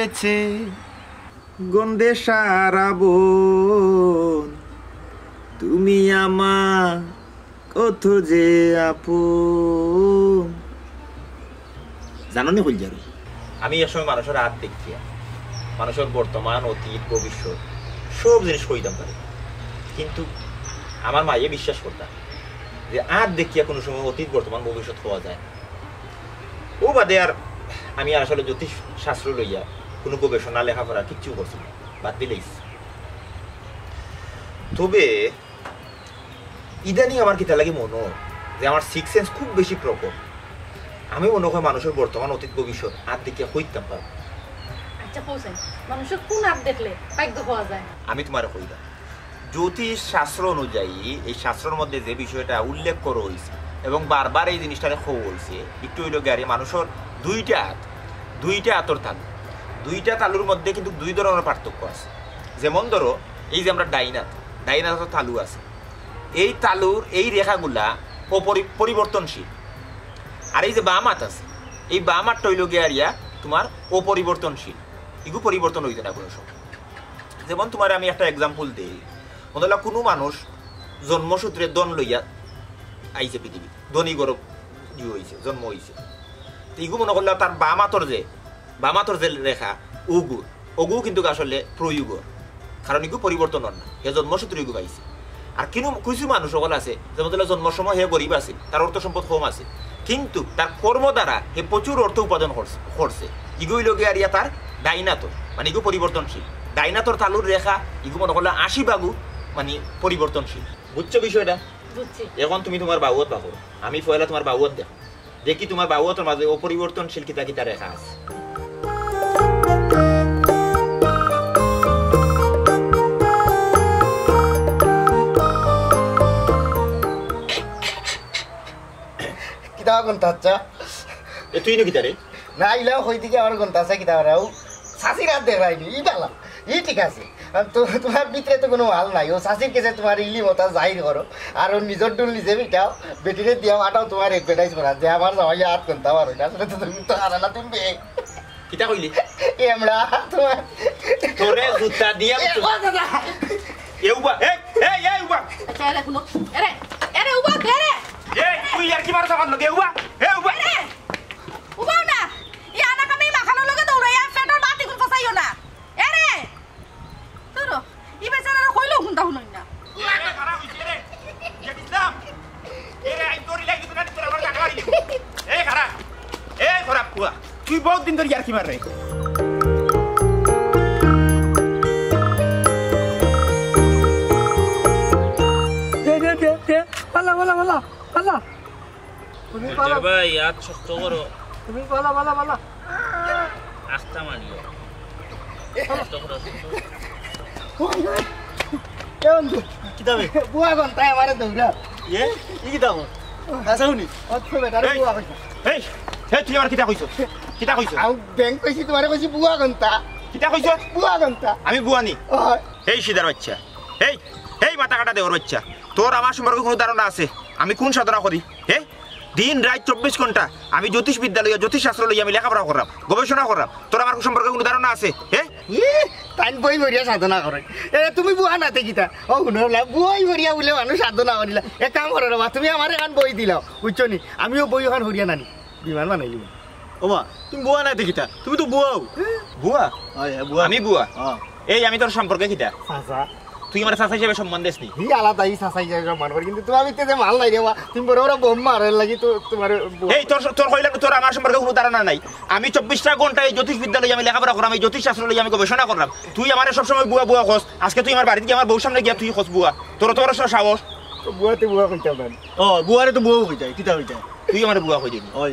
গেছে গন্ধে সারা বন, তুমি আমার কত যে আপন। জানো নি কইলজারুন, আমি এ সময় মানুষের হাত দেখিয়া মানুষের বর্তমান অতীত ভবিষ্যৎ সব জিনিস কইতাম পারি, কিন্তু আমার মায়ে বিশ্বাস করতাম যে আর দেখিয়া কোনো সময় অতীত বর্তমান ভবিষ্যৎ হওয়া যায়। ও বাদে আর আমি আসলে জ্যোতিষ শাস্ত্র লইয়া কোনো গবেষণা লেখাপড়া কিচ্ছু করছি না, বাদ দিলেই। তবে ইদানিং আমার কিতা লাগে মনে যে আমার সিক্স সেন্স খুব বেশি প্রকট। আমি মনে হয় মানুষের বর্তমান অতীত ভবিষ্যৎ আর দেখিয়া হইতাম পারবো। আমি তোমার কইলাম জ্যোতিষ শাস্ত্র অনুযায়ী এই শাস্ত্রের মধ্যে যে বিষয়টা উল্লেখ করা হয়েছে এবং বারবার এই জিনিসটা হয়েছে একটু হইল গাড়ি মানুষের দুইটা আতর তালু, দুইটা তালুর মধ্যে কিন্তু দুই ধরনের পার্থক্য আছে। যেমন ধরো এই যে আমরা ডাইনাত তালু আছে, এই তালুর এই রেখাগুলা পরিবর্তনশীল, আর এই যে বাম হাত আছে এই বাম হাতটা হইল গিয়া তোমার অপরিবর্তনশীল, এগুলো পরিবর্তন হইতে না কোনো সময়। যেমন তোমার আমি একটা এক্সাম্পল দিই, মনে হলো কোনো মানুষ জন্মসূত্রে দন লইয়া আইছে পৃথিবী, ধনী গরব হয়েছে জন্ম হয়েছে, এগু মনে করলে তার বাম হাতর যে রেখা ওগু কিন্তু আসলে প্রয়োগর, কারণ এগু পরিবর্তন হন না, হে জন্মসূত্রে এগু পাইছে। আর কিছু মানুষ সকল আছে যেমন জন্মের সময় হে গরিব আছে, তার অর্থ সম্পদ কম আছে, কিন্তু তার কর্ম দ্বারা হে প্রচুর অর্থ উপার্জন করছে, ইগুই লগে আর তার ডাইনাতর মানে ইগু পরিবর্তনশীল। ডাইনাতর তালুর রেখা ইগু মনে করলে 80 ভাগু মানে পরিবর্তনশীল। বুঝছো বিষয়টা? এখন তুমি তোমার বাহুত বাহো, আমি পয়লা তোমার বাহুত দেখো, দেখি তোমার বাহুতের মাঝে অপরিবর্তনশীল কিতা কিতা রেখা আছে। কিতা গন্তা আচ্ছা এ তুই নো কিতা রে? না ইলাও হই দিকে আমার গন্তা আছে কিতা রাও শাসির হাত দেখাইনি ই বালা ই ঠিক আছে। তো তোমার ভিতরে তো কোনো মাল নাই, ও শাসির কাছে তোমার ইলি মতা জাহির করো আর ও নিজের ডুল নিজে বিটাও বেটিরে দিয়াও আটাও তোমার এডভার্টাইজ করা যে আমার জামাই হাত গন্তা পারো না, আসলে তো তুমি তো হারানা তুমি বে কিতা কইলি? এমড়া তোমার তোরে জুতা দিয়া এউবা এই এই এই উবা আচ্ছা রে শুনো এরে উবা ধরে এই তুই আর কি মারছ আমার লগে উবা এ উবা উবা না ই আনা কামে মাখানোর লগে দৌড়াইয়া পেটর বাতি গুল ফসাইও না এরে তোরো ই বেচারা কইলো হুন্ডা হুনই না এরে খারাপ হইছে রে ইসলাম এরে আই তোরি লাগি তুই না তোর আমার গাড়ি এই খারাপ কুয়া তুই বহুত দিন ধরে আর কি মার রে। তুমি পালা ভাই আজ শক্ত করো, তুমি পালা পালা পালা আস্তা মারিও শক্ত করো। কেমন কিতাবে বুয়া গন্তায় আমারে দৌড়া এ ই কিতাব আচ্ছা শুনি আচ্ছা বেটারে বুয়া কইছো এই এই তুই আমার কিতা কইছো আউ ব্যাংক কইছি তোমারে কইছি বুয়া গন্তা কিতা কইছো? বুয়া গন্তা আমি বুয়ানি। ও এই সিদার বাচ্চা এই এই মাথা কাটা দেওয়ার বাচ্চা, তোর আমার সম্পর্কে কোনো ধারণা আছে আমি কোন সাধনা করি? হ্যাঁ দিন রাত 24 ঘন্টা আমি জ্যোতিষ বিদ্যা লইয়া জ্যোতিষ শাস্ত্র লইয়া আমি লেখাপড়া করলাম, গবেষণা করলাম, তোর আমার সম্পর্কে কোনো ধারণা আছে? হ্যাঁ তাইন বই ভরিয়া সাধনা করে এ তুমি বুয়া না দেখিতা ও শুনলা বই ভরিয়া বলে মানুষ সাধনা করিলা এক কাম করো রবা তুমি আমার এখন বই দিলাও বুঝছো নি আমিও বই এখন হরিয়া নানি বিমান বানাইলি ওমা তুমি বুয়া না দেখিতা তুমি তো বুয়াও বুয়া আমি বুয়া এই আমি তোর সম্পর্কে কিতা চাচা তুই আমার চাচা হিসেবে সম্মান দিস নি? হি আলাদা ই চাচা হিসেবে সম্মান করি কিন্তু তোমার ভিতরে মাল নাই দেওয়া তুমি বড় বড় বোম মারার লাগি তো তোমার এই তোর কইলা তোর আমার সম্পর্কে কোনো ধারণা নাই। আমি 24টা ঘন্টা এই জ্যোতিষ বিদ্যালয়ে আমি লেখাপড়া করলাম, এই জ্যোতিষ শাস্ত্র লইয়া আমি গবেষণা করলাম, তুই আমার সবসময় বুয়া বুয়া খোঁজ, আজকে তুই আমার বাড়িতে আমার বউর সামনে গিয়া তুই খোঁজ বুয়া, তোর সাহস? বুয়াতে বুয়া কইতাম না ও বুয়ারে তো বুয়া হই যায় কিতা হই যায় তুই আমার বুয়া হই দিবি? ওই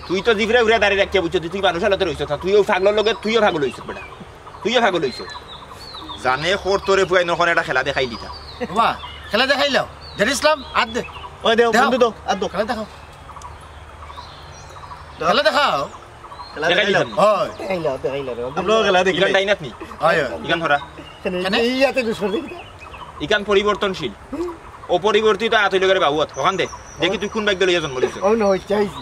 তুই তো জিভরে উড়ে দাঁড়িয়ে রাখিয়া বুঝছো তুই মানুষ আলাদা রইছ, তুইও পাগলের লগে তুইও পাগল হইছ বেটা, তুইও পাগল হইছ জানে খোর তোরে পুয়াই নখন একটা খেলা দেখাই দিতা। বাবা খেলা দেখাইলাও জানি ইসলাম আদ দে ওই দেও বন্ধু দাও আদ দাও খেলা দেখাও খেলা দেখাও দেখাইলাম হয় দেখাইলাও আমরা খেলা দেখি ইগান ডাইনাত নি হয় ইগান ধরা কেন ইয়াতে দুশো দিতা ইগান পরিবর্তনশীল অপরিবর্তিত আতই লগের বাহুত ওখান দে দেখি তুই কোন ভাগ্য লইয়া জন্ম লইছ। ও ন চাইছি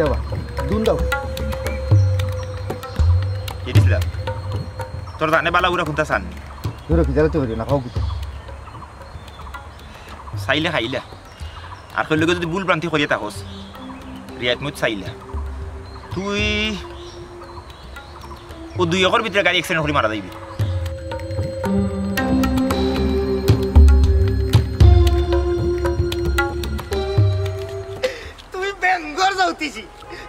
দেবা দুন দাও কি দিছিলা তোর জানে বালা উড়া খুঁতা চান ধরো কি জ্বালাতে পারি না খাও কিছু চাইলে খাইলা আর কইলে যদি ভুল ভ্রান্তি করিয়ে থাকস রিয়াত মুত চাইলা তুই ও 2 একর ভিতরে গাড়ি অ্যাক্সিডেন্ট করে মারা যাইবি তুমি বেঙ্গর যাওতিছি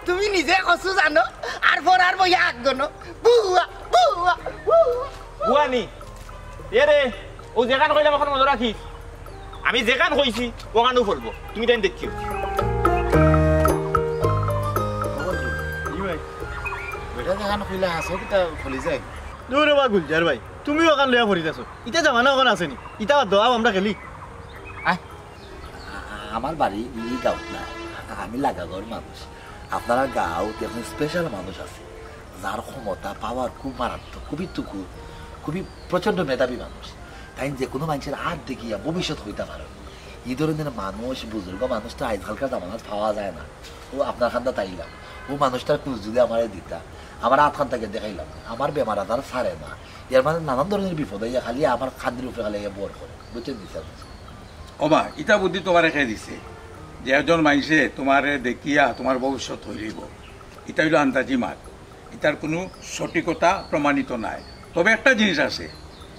তুমি নিজে কসু জানো আর পরার বই আগ গনো বুয়া বুয়া বুয়ানি এরে ও যেখান কইলাম এখন মনে রাখিস আমি যেখান কইছি ওখানেও ফলবো তুমি তাই দেখিও বেটা যেখান কইলা আসো কিটা ফলি যায় দূরে বা গুলজার ভাই তুমিও ওখান লইয়া পড়ি যাচ্ছ ইটা জামানা ওখানে আসেনি ইটা দোয়াও আমরা খেলি আমার বাড়ি এই গাঁত না আমি লাগাগড় মানুষ আপনারা গাঁও এখন স্পেশাল মানুষ আছে যার ক্ষমতা পাওয়ার খুব মারাত্মক খুবই প্রচন্ড মেধাবী মানুষ তাই যে কোনো মানুষের হাত দেখিয়া ভবিষ্যৎ হইতে পারে এই ধরনের মানুষ বুজুর্গ মানুষ তো আজকালকার জামানাত পাওয়া যায় না ও আপনার খান্দা তাইলাম ও মানুষটার খোঁজ যদি আমার দিতা আমার হাত খান থেকে দেখাইলাম আমার বেমার আজার ছাড়ে না এর মানে নানান ধরনের বিপদ হইয়া খালি আমার খান্দির উপরে খালি বর করে বুঝছেন দিচ্ছে ওমা ইটা বুদ্ধি তোমার রেখে দিছে যে একজন মানুষে তোমারে দেখিয়া তোমার ভবিষ্যৎ হইব এটা হইল আন্দাজি মাত এটার কোনো সঠিকতা প্রমাণিত নাই তবে একটা জিনিস আছে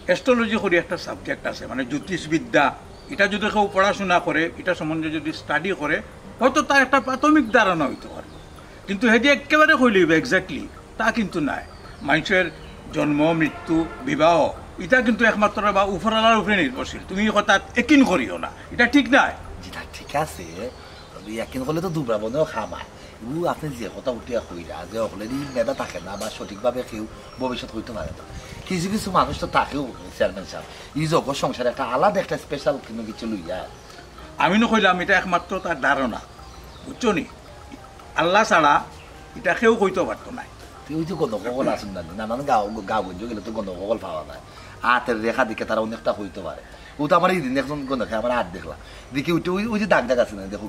অ্যাস্ট্রোলজি করে একটা সাবজেক্ট আছে মানে জ্যোতিষবিদ্যা এটা যদি কেউ পড়াশোনা করে এটা সম্বন্ধে যদি স্টাডি করে হয়তো তার একটা প্রাথমিক ধারণা হইতে পারবে কিন্তু হেদি একেবারে হইলিব এক্স্যাক্টলি তা কিন্তু নাই মানুষের জন্ম মৃত্যু বিবাহ এটা কিন্তু একমাত্র বা উপরওয়ালার উপরে নির্ভরশীল তুমি কথা একিন করিও না এটা ঠিক নাই যেটা ঠিক আছে একিন করলে তো দুবরা বনেও খামায় আপনি যে কথা উঠিয়া কইরা যে অলরেডি মেধা থাকে না বা সঠিকভাবে কেউ ভবিষ্যৎ হইতে পারে না কিছু কিছু মানুষ তো তাকেও চেয়ারম্যান সাহেব এই জগৎ সংসারে একটা আলাদা একটা স্পেশাল কোনো কিছু লইয়া আমি নকইলাম এটা একমাত্র তার ধারণা বুঝছো নি আল্লাহ ছাড়া এটা কেউ কইতে পারতো না ওই যে গণকগল আসুন না নানান গাঁওগঞ্জ গেলে তো গণকগল পাওয়া যায় হাতের রেখা দিকে তারা অনেকটা হইতে পারে ও তো আমার এই দিন একজন গণকে আমার হাত দেখলাম দেখি ওইটা ওই যে দাগ আছে না দেখো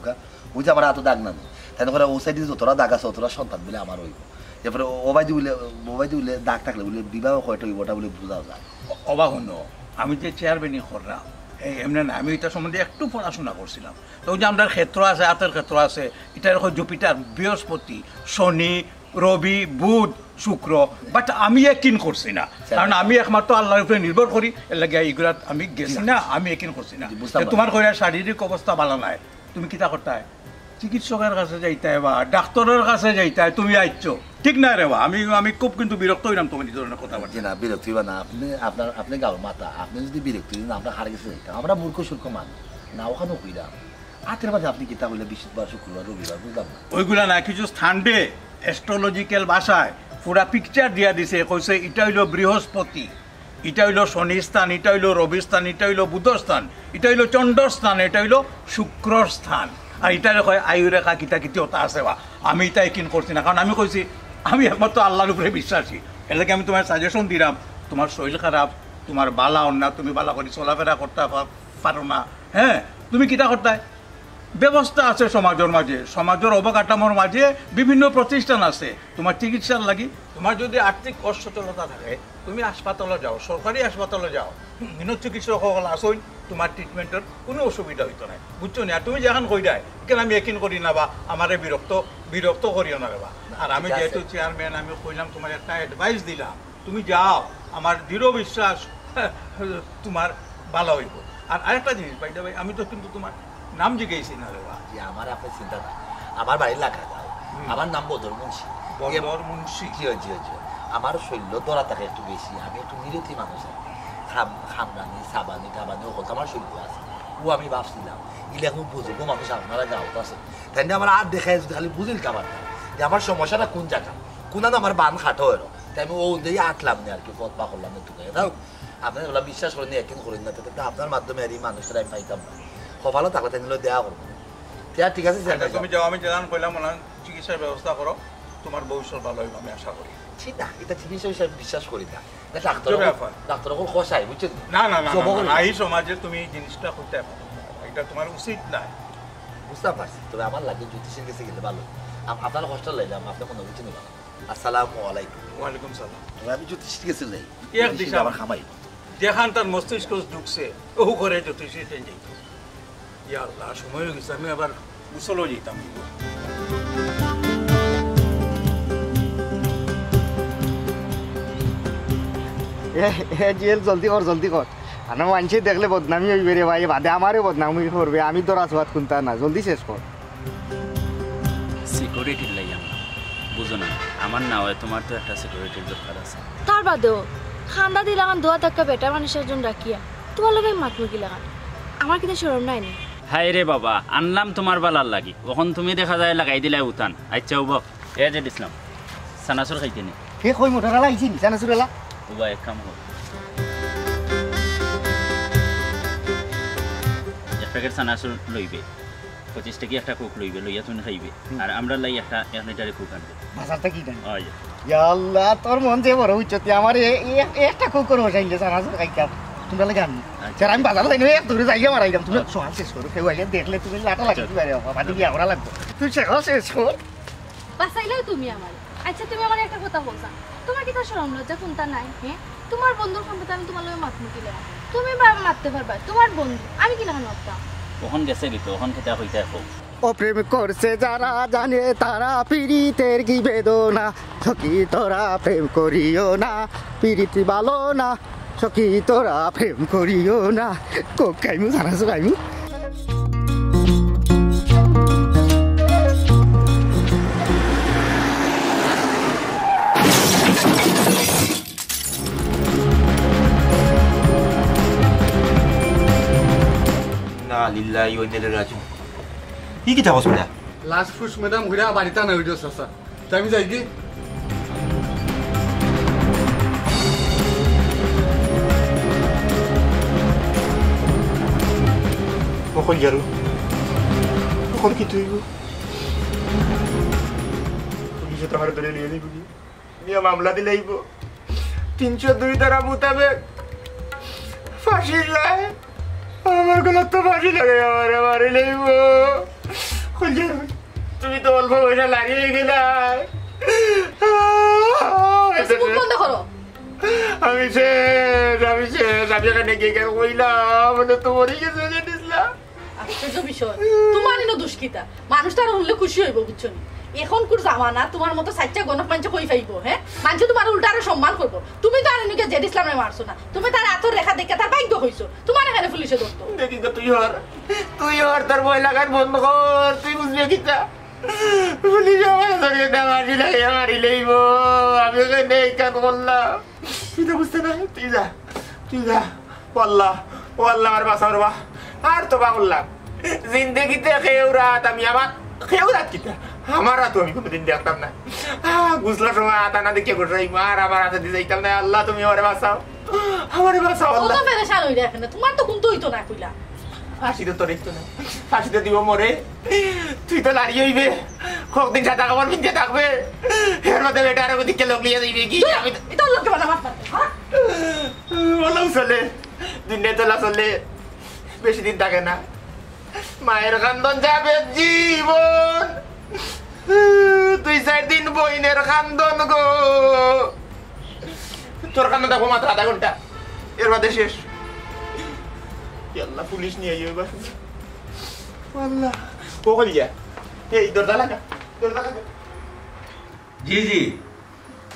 ওই যে আমার হাতও দাগ না তাই করে ও সাইডে যতটা দাগ আছে অতটা সন্তান বলে আমার হইব এরপরে ওবাই দিলে দাগ থাকলে বলে বিবাহ কয়টা হইব ওটা বলে বোঝা যায় অবাক হন আমি যে চেয়ারম্যানই করলাম এমনি না আমি এটা সম্বন্ধে একটু পড়াশোনা করছিলাম তো ওই যে আমরা ক্ষেত্র আছে হাতের ক্ষেত্র আছে এটা এরকম জুপিটার বৃহস্পতি শনি রবি বুধ শুক্র বাট আমি একিন করছি না কারণ আমি একমাত্র আল্লাহর উপরে নির্ভর করি এর লাগে এইগুলা আমি গেছি না আমি একিন করছি না তোমার কইরা শারীরিক অবস্থা ভালো নাই তুমি কিতা করতে হয় চিকিৎসকের কাছে যাইতে বা ডাক্তারের কাছে যাইতে তুমি আইছো ঠিক না রে বা আমি খুব কিন্তু বিরক্ত হইলাম তোমার এই ধরনের কথা বলছি না বিরক্ত হইবা না আপনি গাঁও মাতা আপনি যদি বিরক্ত হইন আমরা হারে গেছে যাইতাম আমরা মূর্খ সূর্খ মানুষ না ওখানেও কইলাম হাতের বাদে আপনি কিতা হইলে বৃহস্পতিবার শুক্রবার রবিবার বুঝলাম না ওইগুলা না কিছু স্থান ডে অ্যাস্ট্রোলজিক্যাল ভাষায় পুরা পিকচার দিয়া দিছে কইছে এটা হইল বৃহস্পতি এটা হইল শনি স্থান এটা হইল রবি স্থান এটা হইল বুধ স্থান এটা হইল চন্দ্র স্থান এটা হইল শুক্র স্থান আর এটারে কয় আয়ুরেখা কিতা কিতিওতা আছে বা আমি এটা একিন করছি না কারণ আমি কইছি আমি একমাত্র আল্লাহর উপরে বিশ্বাসী এর লাগে আমি তোমার সাজেশন দিলাম তোমার শরীর খারাপ তোমার বালা অন্যা তুমি বালা করে চলাফেরা করতে পারো না হ্যাঁ তুমি কিতা করতে ব্যবস্থা আছে সমাজের মাঝে সমাজের অবকাঠামোর মাঝে বিভিন্ন প্রতিষ্ঠান আছে তোমার চিকিৎসার লাগি তোমার যদি আর্থিক অসচ্ছলতা থাকে তুমি হাসপাতালে যাও সরকারি হাসপাতালে যাও বিভিন্ন চিকিৎসক সকল আসুন তোমার ট্রিটমেন্টের কোনো অসুবিধা হইতো না বুঝছো না আর তুমি যখন কই দেয় কেন আমি একিন করি না বা আমারে বিরক্ত করিও না বা আর আমি যেহেতু চেয়ারম্যান আমি কইলাম তোমার একটা অ্যাডভাইস দিলাম তুমি যাও আমার দৃঢ় বিশ্বাস তোমার ভালো হইব আর আরেকটা জিনিস ভাই ভাই আমি তো কিন্তু তোমার নাম জিজ্ঞেসি না রে বা আমার আপনার চিন্তা না আমার বাড়ির লাগা দাও আমার নাম বদর মুন্সি মুন্সি জি জি জি আমার শৈল্য দরা থাকে একটু বেশি আমি একটু নিরতি মানুষ খামরানি সাবানি টাবানি ও আমার শৈল্য আছে ও আমি ভাবছিলাম ইলে এখন বুঝবো মানুষ আপনারা গাঁত আছে তাই আমার আর দেখায় যদি খালি বুঝিল কাবারটা যে আমার সমস্যাটা কোন জায়গা কোন আমার বান খাটো এরো তাই আমি ও দিয়ে আটলাম না আর কি পথ পা করলাম একটু তাও আপনি ওগুলো বিশ্বাস করেন একদিন করেন না তাতে আপনার মাধ্যমে আর এই মানুষটা আমি পাইতাম না ভালো থাকলে তাই নিলে দেওয়া করবো ঠিক আছে তুমি যাও আমি যেমন কইলাম মনে চিকিৎসার ব্যবস্থা করো তোমার ভবিষ্যৎ ভালো হইব আমি আশা করি ঠিক না এটা চিকিৎসা হিসাবে বিশ্বাস করি না ডাক্তার এখন খসাই বুঝছেন না না না এই সমাজে তুমি এই জিনিসটা করতে পারো এটা তোমার উচিত না বুঝতে পারছি তবে আমার লাগে জ্যোতিষের কাছে গেলে ভালো আপনার কষ্ট লাইলাম আপনি কোনো বুঝতে নিলাম আসসালামু আলাইকুম ওয়ালাইকুম সালাম আমি জ্যোতিষ গেছি যাই এক দিশা আমার খামাই যেখান তার মস্তিষ্ক ঢুকছে ওহু করে জ্যোতিষী যাই ইয়া আল্লাহ সময় হয়ে গেছে আমি আবার উসলও যেতাম জুয়েল জলদি কর আর মানুষে দেখলে বদনামি হইবে রে ভাই বাদে আমারও বদনামি করবে আমি তোর আসবাদ কোনটা না জলদি শেষ কর সিকিউরিটির লাই আমরা বুঝো না আমার না হয় তোমার তো একটা সিকিউরিটির দরকার আছে তার বাদেও খান্দা দিলাম দোয়া টাকা বেটার মানুষের জন্য রাখিয়া তোমার লগে মাতমুখী লাগান আমার কিন্তু শরম নাই নি হাই রে বাবা আনলাম তোমার বালার লাগি ওখান তুমি দেখা যায় লাগাই দিলাই উঠান আচ্ছা উব এ যে দিছিলাম সানাসুর খাইতে নি কে কই মোটরা লাইছি নি জানা সুরেলা উবা এক কাম হোক এক প্যাকেট সানাসুর লইবে 25 টাকা একটা কুক লইবে লইয়া তুমি খাইবে আর আমরা লাই একটা 1 লিটারে কুক আনবে বাজারটা কি দেন ওই ইয়া আল্লাহ তোর মন যে বড় উচ্চতি আমার একটা কুকুর বসাইলে জানা সুর খাইতাম তোমরা লাগে আমি স্যার আমি বাজার যাই এক দূরে যাইয়া মারাইলাম তুমি সোয়াল শেষ করো কেউ আইলে দেখলে তুমি লাটা লাগতে পারে বাদি বিয়া করা লাগবে তুই শেষ কর বাসাইলেও তুমি আমার আচ্ছা তুমি আমার একটা কথা বলছা তোমার কি তার শরম লজ্জা কোনটা নাই হ্যাঁ তোমার বন্ধুর সম্পর্কে আমি তোমার লগে মাতমুখী লাগাম তুমি মারতে পারবা তোমার বন্ধু আমি কি লাগান মারতাম ওখান গেছে গিতো ওখান খেতে হইতে হোক ও প্রেম করছে যারা জানে তারা পীড়িতের কি বেদনা সখী তোরা প্রেম করিও না পীড়িতি ভালো না সখী তোরা প্রেম করিও না কোক খাইমু জানাছো খাইমু না লিল্লাহি ওয়া ইন্না ইলাইহি রাজিউন কি কি থাকস না লাস্ট ফুস ম্যাডাম ঘুরা বাড়িতে না হইলো চাচা তাই আমি যাই কি koiljarun কখন কি তুই পুলিশে তোমার ধরে নিয়ে যাইব নিয়ে মামলা দিলাইব 302 ধারা মোতাবেক ফাঁসি যায় আমার গলা তো ফাঁসি লাগে আমার মারি লাইব কোiljarun তুমি তো অল্প পয়সা লাগিয়ে গেলা বন্ধ করো আমি এখানে গিয়ে কইলাম তোমারই গেছে দিসলাম আশ্চর্য বিষয় তোমার এনে দুষ্কিতা মানুষ তার হলে খুশি হইব বুঝছো এখন কোর জামানা তোমার মতো সাচ্চা গণক মানুষ কই পাইব হ্যাঁ মানুষ তোমার উল্টা আরো সম্মান করবো তুমি তো আর এনেকে জেড ইসলামে মারছো না তুমি তার আতর রেখা দেখে তার ভাগ্য হইছো তোমার এখানে পুলিশে ধরতো দেখি তুই হর তার বই লাগান বন্ধ কর তুই বুঝলি কিতা পুলিশ আমার ধরিয়ে না মারি লাগে মারি লইব আমি ওখানে কান করলাম তুই তো বুঝতে না তুই যা ওয়াল্লাহ আমার বাসা রবা আর তো বাংলাম জিন্দেগিতে খেউরাত আমি আমার খেউরাত কিতা আমার তো আমি কোনোদিন দেখতাম না বুঝলার সময় আতা না দেখে গোটাই মার আমার হাতে দিয়ে যাইতাম না আল্লাহ তুমি আমারে বাঁচাও আল্লাহ পেরেশান হই দেখেন তোমার তো কোন হইতো না কইলা ফাঁসিতে তো দেখতো না ফাঁসিতে দিব মরে তুই তো লাড়ি হইবে কতদিন সাদা খাবার পিনতে থাকবে এর মধ্যে বেটা আর ওদিকে লোক লিয়ে যাইবে কি আমি এটা লোককে বানা মারতে বললাম চলে দিনে তোলা চলে বেশি দিন থাকে না মায়ের কান্দন যাবে জীবন 2-4 দিন বইনের কান্দন গো তোর কান্দন দেখো মাত্র আধা ঘন্টা এর মধ্যে শেষ আল্লাহ পুলিশ নিয়ে যাবে আল্লাহ কোকল যা এই দরজা লাগা জি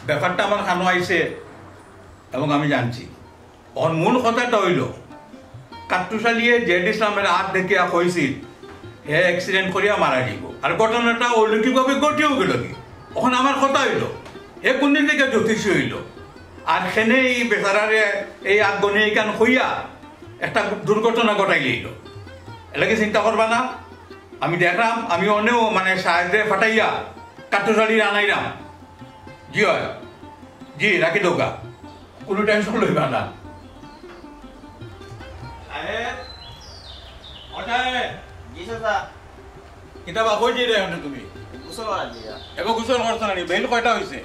ব্যাপারটা আমার খানো আইছে এবং আমি জানছি ওর মূল কথাটা হইল কাট্টুশালিয়ে জেড ইসলামের হাত দেখিয়া কইছিল হে অ্যাক্সিডেন্ট করিয়া মারা যাব আর ঘটনাটা অলৌকিকভাবে ঘটেও গেল কি ওখানে আমার কথা হইল হে কোনদিন থেকে জ্যোতিষী হইল আর সেনে এই বেচারারে এই আগনি এইখান হইয়া একটা দুর্ঘটনা ঘটাই লইল এলাকে চিন্তা করবা না আমি দেখলাম আমি অনেও মানে সাহায্যে ফাটাইয়া কাট্টুশালির আনাইলাম জি হয় জি রাখি দোকা কোনো টেনশন লইবা না কিতাবা কই যাই রে তুমি এগো গোসল করছ না বেল কয়টা হইছে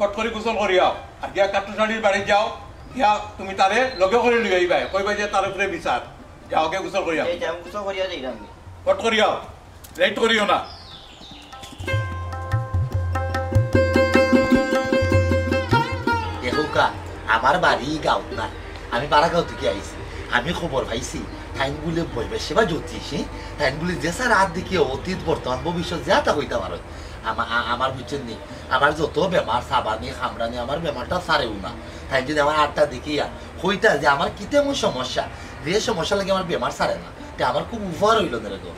ফট করে গোসল করি আও আর গিয়া কাট্টুশালির বাড়ি যাও গিয়া তুমি তারে লগে করে লই আইবা কইবা যে তার উপরে বিচার যাও গে গোসল করি আও ফট করি আও লেট করিও না আমার বাড়ি গাঁত না, আমি বারাগাঁও থেকে আইছি। আমি খবর পাইছি তাইন বলে বলবে সেবা জ্যোতিষী, তাইন বলে যে স্যার রাত দেখি অতীত বর্তমান ভবিষ্যৎ যা তা হইতে পারে। আমার বুঝছেন নি, আমার যত বেমার সাবানি খামরানি আমার বেমারটা সারেও না। তাই যদি আমার আটটা দেখিয়া হইতা যে আমার কি তেমন সমস্যা, যে সমস্যা লাগে আমার বেমার সারে না, তা আমার খুব উপহার হইল না রে গো।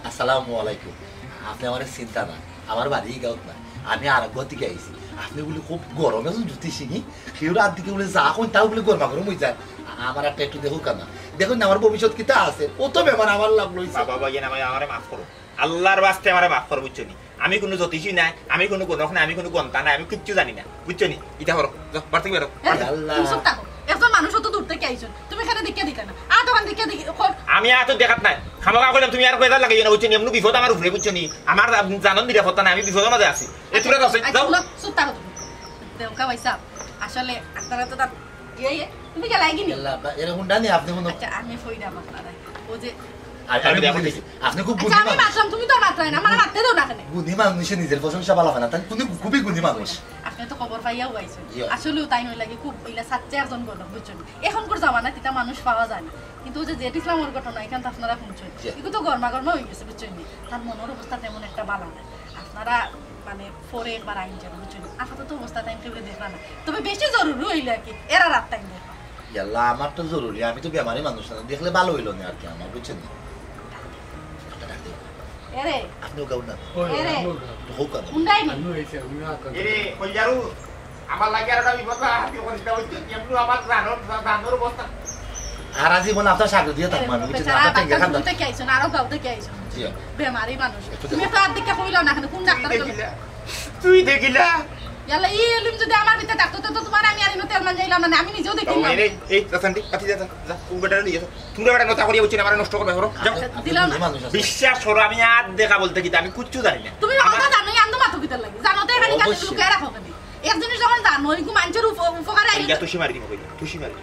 আসসালামু আলাইকুম। আপনি আমার চিন্তা না, আমার বাড়ি গাঁত না, আমি আরোগ্য থেকে আইছি। আপনি বলে খুব গরমে জ্যোতিষী সেও রাত দিকে বলে যা কোন তাও বলে গরমা গরম হয়ে যায়। আমার একটা একটু দেখো কেনা, দেখুন আমার ভবিষ্যৎ কিতা আছে, ও তো ব্যাপার আমার লাভ লইছে। বাবা আমারে মাফ করো, আল্লাহর বাস্তে আমারে মাফ করো, বুঝছো নি? আমি কোনো জ্যোতিষী নাই, আমি কোনো গণক নাই, আমি কোনো গন্তা নাই, আমি কিচ্ছু জানি না, বুঝছো নি? ইটা করো, বার থেকে বেরো। একজন মানুষ তো দূর থেকে আইছো, তুমি এখানে দেখে দিতে না, আর দোকান দেখে আমি আর তো দেখাত নাই, খামাখা কইলাম তুমি আর কয়টা লাগাইও না, বুঝছো নি? এমন বিপদ আমার উপরে, বুঝছো নি? আমার জানন নিরাপত্তা নাই, আমি বিপদের মাঝে আছি। এতুরে দাও যাও চুপ থাকো তুমি। দেউকা ভাইসা আসলে আপনারা তো তুমি কে লাগি নি এরকম ডানি আপনি মনে। আচ্ছা আমি ফইরা আপনারা ও যে আপনি খুব আচ্ছা আমি মাতলাম, তুমি তো মাত্রাই না, আমার মারতে দাও না কেন? গুণী মানুষ নিজের প্রশংসা ভালো হয় না, তাই খুবই গুণী মানুষ। আপনি তো খবর পাইয়াও আইছেন, আসলেও তাই নই লাগে খুব ইলা সাচ্চা একজন গণক, বুঝছেন? এখন করে জামানা তিতা মানুষ পাওয়া যায় না, কিন্তু যে জেট ইসলামের ঘটনা এখান তো আপনারা শুনছেন, এগুলো তো গরমা গরমা হয়ে গেছে, বুঝছেন? তার মনের অবস্থা তেমন একটা ভালো না, আপনারা মানে পরে একবার আইন যাবেন, বুঝছেন? আপাতত অবস্থা টাইম টেবিলে দেখবা না, তবে বেশি জরুরি হইলে আর কি এরা রাত টাইম দেখবা। ইয়াল্লা আমার তো জরুরি, আমি তো বেমারি মানুষ না, দেখলে ভালো হইলো না আর কি আমার, বুঝছেন? এরে আপনিও গাউন না এরে হোক না উন্ডাই নি এরে কইজারু আমার লাগে আর আমি বলবা হাতি করে দাও, এমন আমার জানোর অবস্থা। আর জীবন আপনার সাগর দিয়ে থাকবো আমি, বুঝছেন? আপনার টেঙ্গা খান তুমি কে আইছেন, আরো গাও থেকে আইছেন, বেমারি মানুষ। তুমি তো আর দিকে কইলো না, কোন ডাক্তার তুই দেখিলা? ইয়ালা এই এলিম যদি আমার ভিতরে ডাক্তার তো তোমার আমি আর ইনো তেল মান যাইলাম না, আমি নিজেও দেখিলাম। এই রাসান্ডি কাটি যা যা কোন বেটা নিয়ে যা, তুমি বেটা নতা করিয়া বুঝছেন আমার নষ্ট করবে হরো যাও। দিলাম বিশ্বাস করো আমি আর দেখা বলতে কি আমি কিচ্ছু জানি না। তুমি কথা জানো আন্দো মাথা কিতা লাগি, জানো তো এখানে কাছে লুকিয়ে রাখো কেন? এক জিনিস যখন জানো ইকু মানুষের উপকার আইলে ইয়া তুই মারি দিব কইলা, তুই মারি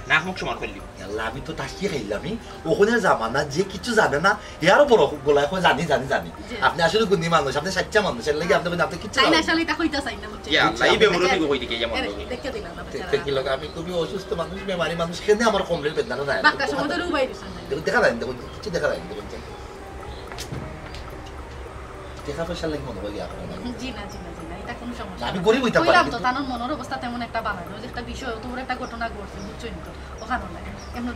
নাক মুখ সমান করলি। আল্লাহ আমি তো তাকিয়ে খাইলাম, ওখানে জামানা যে কিছু জানে না এর বড় গোলায় কই জানি জানি জানি। আপনি আসলে গুণী মানুষ, আপনি সাচ্চা মানুষ, এর লাগি আপনি আপনি কিছু চাই না, আসলে এটা কইতা চাই না, বুঝছেন? ইয়া আল্লাহ এই বেমরো থেকে কই দিকে যেমন দেখে দিলাম না কি লোক, আমি খুবই অসুস্থ মানুষ, বেমারি মানুষ, কেন আমার কমরের বেদনা নাই? বাক্কা সময় তো রুবাই দিছেন, দেখা যায় দেখুন কিছু দেখা যায় দেখুন দেখা পয়সা লাগি মনে হয় আপনার। জি না জি না জি না, এটা কোনো সমস্যা না, আমি গরিব হইতাম পারি কইলাম তো তার মনের অবস্থা তেমন একটা ভালো না, যে একটা বিষয় তোমার একটা ঘটনা ঘটছে, বুঝছেন তো? ওখানে লাগে এমন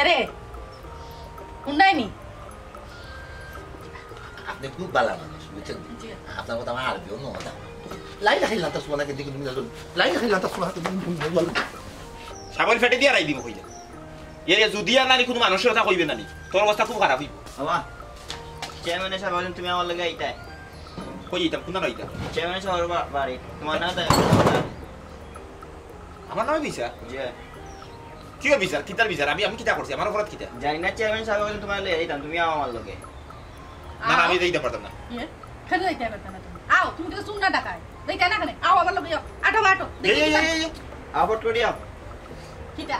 এরে উন্ডাই নি। আপনি খুব ভালো মানুষ, বুঝছেন? আপনার কথা আমার আরবিও নয়, লাইলা খাইলা তা শোনা কিন্তু তুমি জানো লাইলা খাইলা তা শোনা তুমি বল সাবল ফেটে দিয়া রাই দিব কইলা। এরে যদি আর নানি কোনো মানুষের কথা কইবে নানি, তোর অবস্থা খুব খারাপ হইব। বাবা চেয়ারম্যান সাহেব বলেন তুমি আমার লাগে এইটাই কই যেতাম কোন না হইতাম চেয়ারম্যান সাহেব বাড়ি তোমার না তাই আমার নামে বিচার জি কি বিচার কিতার বিচার আমি কিতা করছি আমার অপরাধ কিতা জানি না চেয়ারম্যান সাহেব বলেন তোমার লাগে এইতাম তুমি আমার লাগে না আমি দেইতে পারতাম না কেন দেইতে পারতাম না? তুমি আও, তুমি তো শুন না ডাকায় দেইতে না কেন? আও আমার লগে আটো আটো এই আবট করিয়া কিটা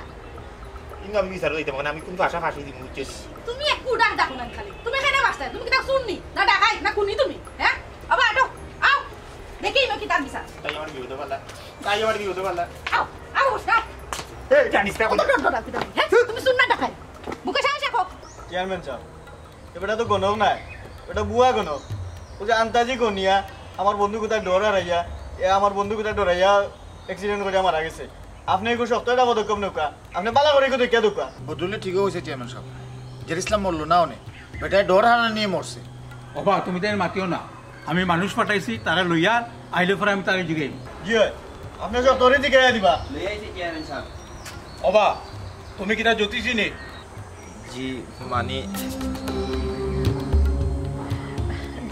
ইন আমি বিচার দেইতে মানে আমি কোন ভাষা ফাঁসি দিমু বুঝছিস? তুমি এক কুডার ডাকো না খালি, তুমি এখানে বাসতে তুমি কিটা শুননি না ডাকাই না কুনি তুমি? হ্যাঁ আবা আটো আও দেখি নো কিটা বিচার তাই আমার বিউতে পারলা তাই আমার বিউতে পারলা আও আও বসা এই জানিস না কত ডর ডাকি তুমি? হ্যাঁ তুমি শুন না ডাকাই বুকে সাহস রাখো। চেয়ারম্যান সাহেব এটা তো গণক নাই, এটা বুয়া গণক। ও যে আন্তাজি গনিয়া আমার বন্ধু কোথায় ডর হারাইয়া আমার বন্ধু কোথায় ডরাইয়া অ্যাক্সিডেন্ট করে মারা গেছে। আপনি একটু সপ্তাহটা পদক্ষেপ নৌকা, আপনি বালা করে দেখা দোকা। বদরুল ঠিক হয়েছে চেয়ারম্যান সাহেব, জের ইসলাম মরলো না অনেক, বেটায় ডর হারা নিয়ে মরছে। অবা তুমি তাই মাতিও না, আমি মানুষ পাঠাইছি তারা লইয়া আইলে পরে আমি তারে জিগাই। জি আপনি সব তোরে দিকে দিবা লই আইছি চেয়ারম্যান সাহেব। অবা তুমি কিটা জ্যোতিষী নে? জি মানে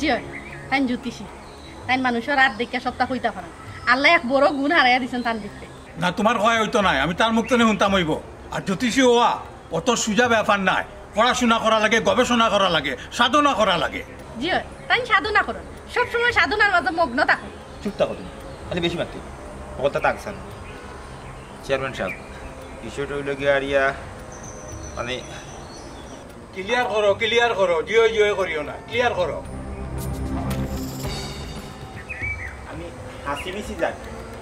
জি তাই জ্যোতিষী, তাই মানুষের রাত দেখে সপ্তাহ হইতা পারে। আল্লাহ এক বড় গুণ হারাইয়া দিচ্ছেন তার দেখতে। না তোমার হয় হইতো নাই, আমি তার মুখ থেকে শুনতাম হইব। আর জ্যোতিষী হওয়া অত সোজা ব্যাপার নাই, পড়াশোনা করা লাগে, গবেষণা করা লাগে, সাধনা করা লাগে। জি তাই সাধনা করুন, সবসময় সাধনার মাঝে মগ্ন থাকো। চুপ থাকো তুমি, খালি বেশি মারতে কথা থাকছেন। চেয়ারম্যান সাহেব বিষয়টা হইল গিয়ে আরিয়া মানে ক্লিয়ার করো জিও করিও না ক্লিয়ার করো আমি হাসি মিছি যাই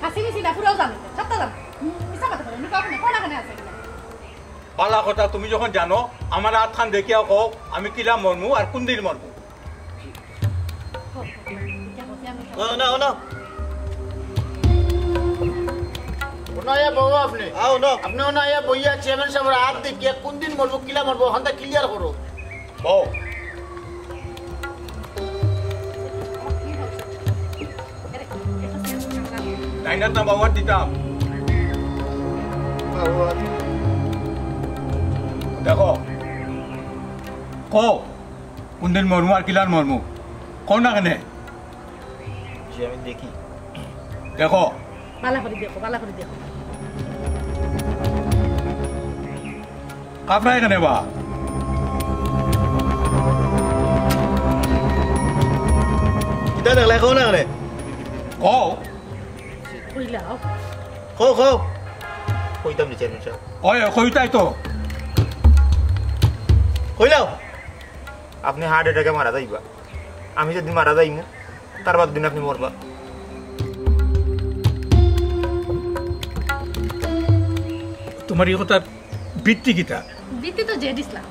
হাসি মিছি না পুরাও জানো সবটা জানো মিছা কথা বলো নি কাউকে কোনা কানে আছে পালা কথা তুমি যখন জানো আমার হাত খান দেখিয়া কও আমি কিলা মরমু আর কোন দিন মরমু না ওনায়া বাবা আপনি আও না আপনি ওনায়া বইয়া চেয়ারম্যান সাহেবের হাত দেখিয়া কোন দিন মরবো কিলা মরবো হানটা ক্লিয়ার করো ও লাইনার না বাবার দিতাম দেখো কো কোন দিন মরমু আর কিলার মরমু কও না কেনে যে আমি দেখি দেখো বালা করে দেখো আপনার এখানে বা কিতা দেখলে কও না রে কও কইলাও কও কইতাম নি চেয়ারম্যান সাহেব ওই কইতাই তো কইলাও আপনি হার্ট অ্যাটাকে মারা যাইবা আমি যদি মারা যাইমু তার বাদ দিন আপনি মরবা তোমার এই কথা বৃত্তি কিতা বৃত্তি তো জেড ইসলাম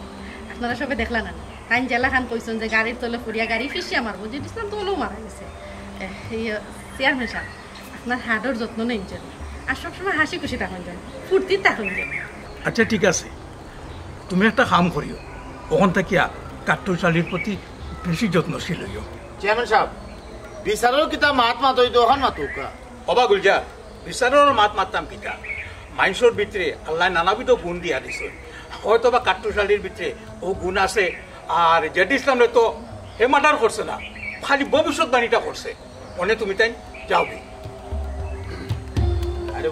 আপনারা সবে দেখলা না খান জেলা খান কইছেন যে গাড়ির তলে ফুরিয়া গাড়ি ফিসিয়া মারবো জেড ইসলাম তো হলেও মারা গেছে চেয়ারম্যান সাহেব আপনার হার্টের যত্ন নেই আর সবসময় হাসি খুশি থাকুন যায় ফুর্তি থাকুন যায় আচ্ছা ঠিক আছে তুমি একটা কাম করিও ওখান থেকে কাট্টুশালীর প্রতি বেশি যত্নশীল হইও চেয়ারম্যান সাহেব বিচারেও কিতা মাত হইতো ওখান মাতুকা অবা গুলজার বিচারের মাত মারতাম কিতা মানুষের ভিতরে আল্লাহ নানাবিধ গুণ দিয়া দিছে হয়তো বা কাট্টুশালীর ভিতরে ও গুণ আছে আর জেড ইসলামে তো হে মার্ডার করছে না খালি ভবিষ্যৎবাণীটা করছে মনে তুমি তাই যাও আরে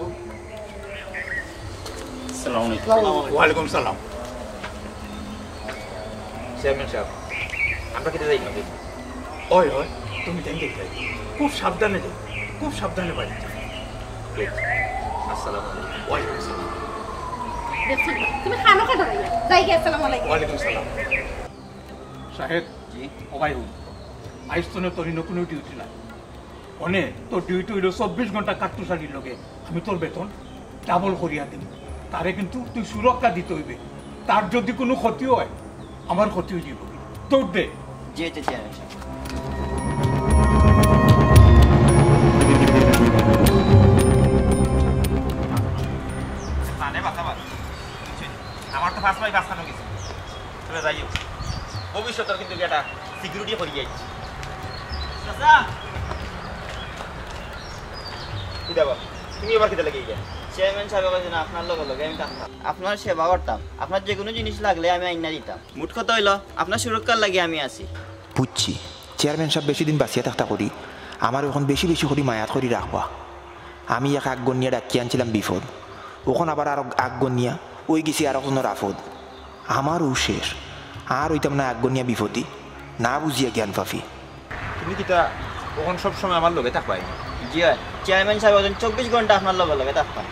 আসসালামু আলাইকুম ওয়ালাইকুম সালাম চেয়ারম্যান সাহেব আমরা কেটে যাই না ওই তুমি তাই দেখতে খুব সাবধানে যাও খুব সাবধানে বাড়ি যাও আসসালামু আলাইকুম ওয়ালাইকুম সালাম দেখছি তুমি খানো কাটা যাই গে আসসালামু আলাইকুম ওয়ালাইকুম সালাম সাহেব জি ওবাই হুন আইস তো তোর কোনো ডিউটি নাই অনে তোর ডিউটি হইল 24 ঘন্টা কাট্টুশালীর লগে আমি তোর বেতন ডাবল করিয়া দিব তারে কিন্তু তুই সুরক্ষা দিতে হইবে তার যদি কোনো ক্ষতি হয় আমার ক্ষতি হয়ে যাব তোর দে জি চেয়ারম্যান সাহেব আমার তো ফার্স্ট ভাই বাঁচানো গেছে চলে যাইও ভবিষ্যতের কিন্তু এটা সিকিউরিটি করে যাইছি তুমি এবার কিটা লেগে গিয়ে চেয়ারম্যান সাহেব কাছে না আপনার লগে আমি থাকতাম আপনার সেবা করতাম আপনার যে কোনো জিনিস লাগলে আমি আইনা দিতাম মুঠ কথা হইল আপনার সুরক্ষার লাগে আমি আছি বুঝছি চেয়ারম্যান সাহেব বেশি দিন বাঁচিয়া থাকতা করি আমার এখন বেশি করে মায়াত করি রাখবা আমি এক আগ গনিয়া ডাকি আনছিলাম বিপদ ওখন আবার আর আগ গনিয়া ওই গেছি আর একজনের আফদ আমারও শেষ আর ওইতাম না আগ গনিয়া বিপদই না বুঝিয়া জ্ঞান পাফি তুমি কিটা ওখান সবসময় আমার লগে থাকবাই জি হয় চেয়ারম্যান সাহেব 24 ঘন্টা আপনার লগে থাকতাম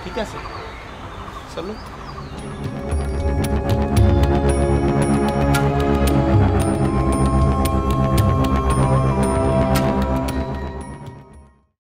ঠিক আছে চলো